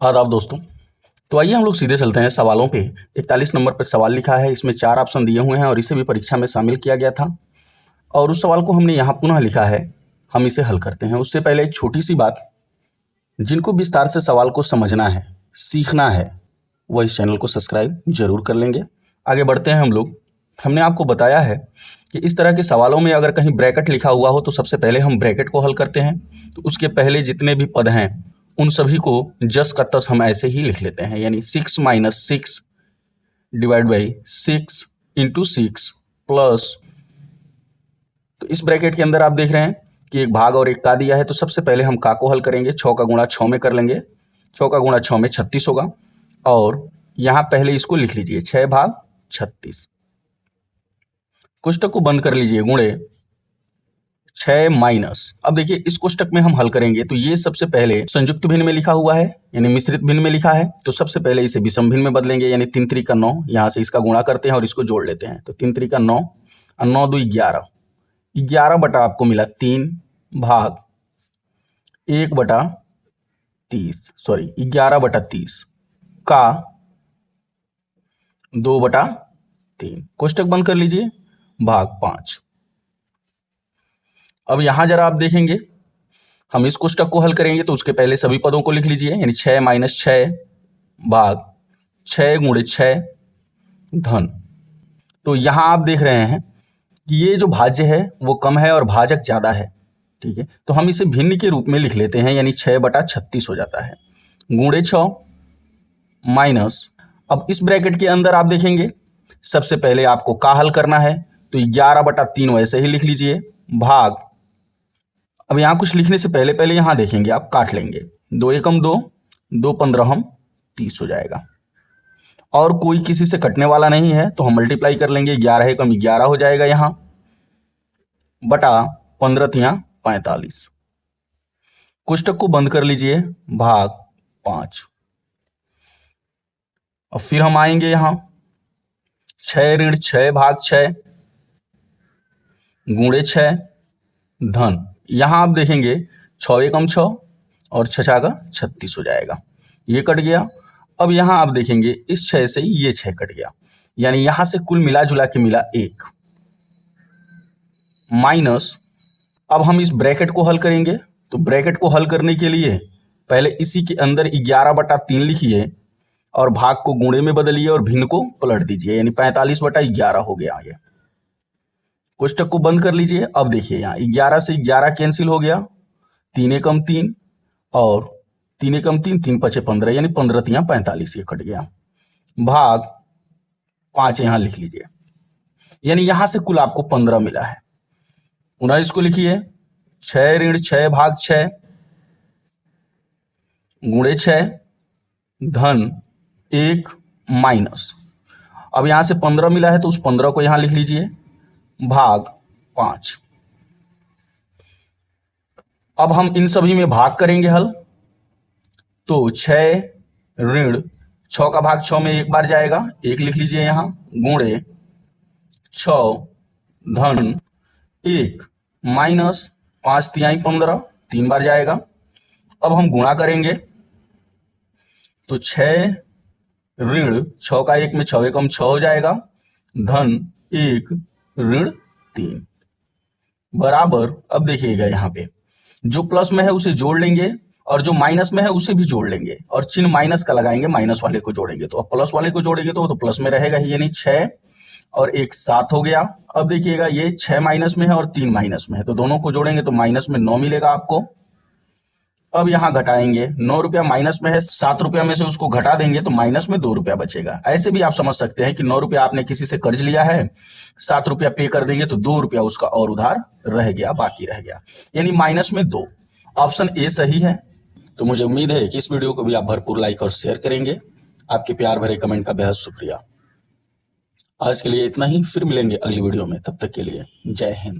आदाब दोस्तों। तो आइए हम लोग सीधे चलते हैं सवालों पे। 41 नंबर पर सवाल लिखा है, इसमें 4 ऑप्शन दिए हुए हैं और इसे भी परीक्षा में शामिल किया गया था और उस सवाल को हमने यहाँ पुनः लिखा है। हम इसे हल करते हैं। उससे पहले एक छोटी सी बात, जिनको विस्तार से सवाल को समझना है, सीखना है, वह इस चैनल को सब्सक्राइब जरूर कर लेंगे। आगे बढ़ते हैं हम लोग। हमने आपको बताया है कि इस तरह के सवालों में अगर कहीं ब्रैकेट लिखा हुआ हो तो सबसे पहले हम ब्रैकेट को हल करते हैं। तो उसके पहले जितने भी पद हैं उन सभी को जस का तस हम ऐसे ही लिख लेते हैं, यानी 6 - 6 डिवाइड बाई 6 इंटू 6 प्लस। तो इस ब्रैकेट के अंदर आप देख रहे हैं कि एक भाग और एक का दिया है। तो सबसे पहले हम का को हल करेंगे। 6 का गुणा 6 में कर लेंगे। 6 का गुणा 6 में 36 होगा और यहाँ पहले इसको लिख लीजिए 6 भाग 36। कोष्टक को बंद कर लीजिए। गुणे 6 माइनस, अब देखिए इस कोष्टक में हम हल करेंगे तो ये सबसे पहले संयुक्त भिन्न में लिखा हुआ है, यानी मिश्रित भिन्न में लिखा है। तो सबसे पहले इसे विषम भिन्न में बदलेंगे, यानी 3 3 का 9। यहाँ से इसका गुणा करते हैं और इसको जोड़ लेते हैं। तो 3 3 का 9 और 9 2 11। 11 बटा आपको मिला 3 भाग 1 बटा 30, सॉरी 11 बटा 30 का 2 बटा 3। कोष्टक बंद कर लीजिए, भाग 5। अब यहां जरा आप देखेंगे, हम इस कोष्टक को हल करेंगे तो उसके पहले सभी पदों को लिख लीजिए, यानी 6 - 6 भाग 6 गुणे 6 धन। तो यहां आप देख रहे हैं कि ये जो भाज्य है वो कम है और भाजक ज्यादा है, ठीक है। तो हम इसे भिन्न के रूप में लिख लेते हैं, यानी 6 बटा 36 हो जाता है। गुणे 6 माइनस, अब इस ब्रैकेट के अंदर आप देखेंगे सबसे पहले आपको का हल करना है तो 11 बटा 3 वैसे ही लिख लीजिए, भाग। अब यहाँ कुछ लिखने से पहले पहले यहाँ देखेंगे आप काट लेंगे। 2 एकम 2, 2 15 30 हो जाएगा और कोई किसी से कटने वाला नहीं है तो हम मल्टीप्लाई कर लेंगे। 11 एकम 11 हो जाएगा यहाँ, बटा 15 तिया 45। कोष्टक को बंद कर लीजिए, भाग 5। और फिर हम आएंगे यहाँ 6 ऋण 6 भाग 6 गुणे 6 धन। यहां आप देखेंगे 6 एकम 6 और 6 छागा 36 हो जाएगा, ये कट गया। अब यहां आप देखेंगे इस 6 से ये 6 कट गया, यानी यहां से कुल मिला जुला के मिला 1 माइनस। अब हम इस ब्रैकेट को हल करेंगे तो ब्रैकेट को हल करने के लिए पहले इसी के अंदर 11 बटा 3 लिखिए और भाग को गुणे में बदलिए और भिन्न को पलट दीजिए, यानी 45 बटा 11 हो गया। ये कोष्टक को बंद कर लीजिए। अब देखिए यहाँ 11 से 11 कैंसिल हो गया, 3 एकम 3 और 3 एकम 3, 3 पचे 15, यानी 15 तिया 45, ये कट गया, भाग 5 यहाँ लिख लीजिए, यानी यहां से कुल आपको 15 मिला है। पुनः इसको लिखिए 6 ऋण 6 भाग 6 गुणे 6 धन 1 माइनस। अब यहां से 15 मिला है तो उस 15 को यहां लिख लीजिए, भाग 5। अब हम इन सभी में भाग करेंगे हल। तो 6 ऋण 6 का भाग 6 में एक बार जाएगा, 1 लिख लीजिए यहां, गुणे 6 धन 1 माइनस 5 तिहाई 15, 3 बार जाएगा। अब हम गुणा करेंगे तो 6 ऋण 6 का 1 में 6 एकम 6 हो जाएगा, धन 1 ऋण 3 बराबर। अब देखिएगा यहाँ पे जो प्लस में है उसे जोड़ लेंगे और जो माइनस में है उसे भी जोड़ लेंगे और चिन्ह माइनस का लगाएंगे, माइनस वाले को जोड़ेंगे। तो अब प्लस वाले को जोड़ेंगे तो प्लस में रहेगा ही, यानी 6 और 1 7 हो गया। अब देखिएगा ये 6 माइनस में है और 3 माइनस में है, तो दोनों को जोड़ेंगे तो माइनस में 9 मिलेगा आपको। अब यहाँ घटाएंगे, 9 रुपया माइनस में है, 7 रुपया में से उसको घटा देंगे तो माइनस में 2 रुपया बचेगा। ऐसे भी आप समझ सकते हैं कि 9 रुपया आपने किसी से कर्ज लिया है, 7 रुपया पे कर देंगे तो 2 रुपया उसका और उधार रह गया, बाकी रह गया, यानी माइनस में 2। ऑप्शन ए सही है। तो मुझे उम्मीद है कि इस वीडियो को भी आप भरपूर लाइक और शेयर करेंगे। आपके प्यार भरे कमेंट का बेहद शुक्रिया। आज के लिए इतना ही, फिर मिलेंगे अगली वीडियो में, तब तक के लिए जय हिंद।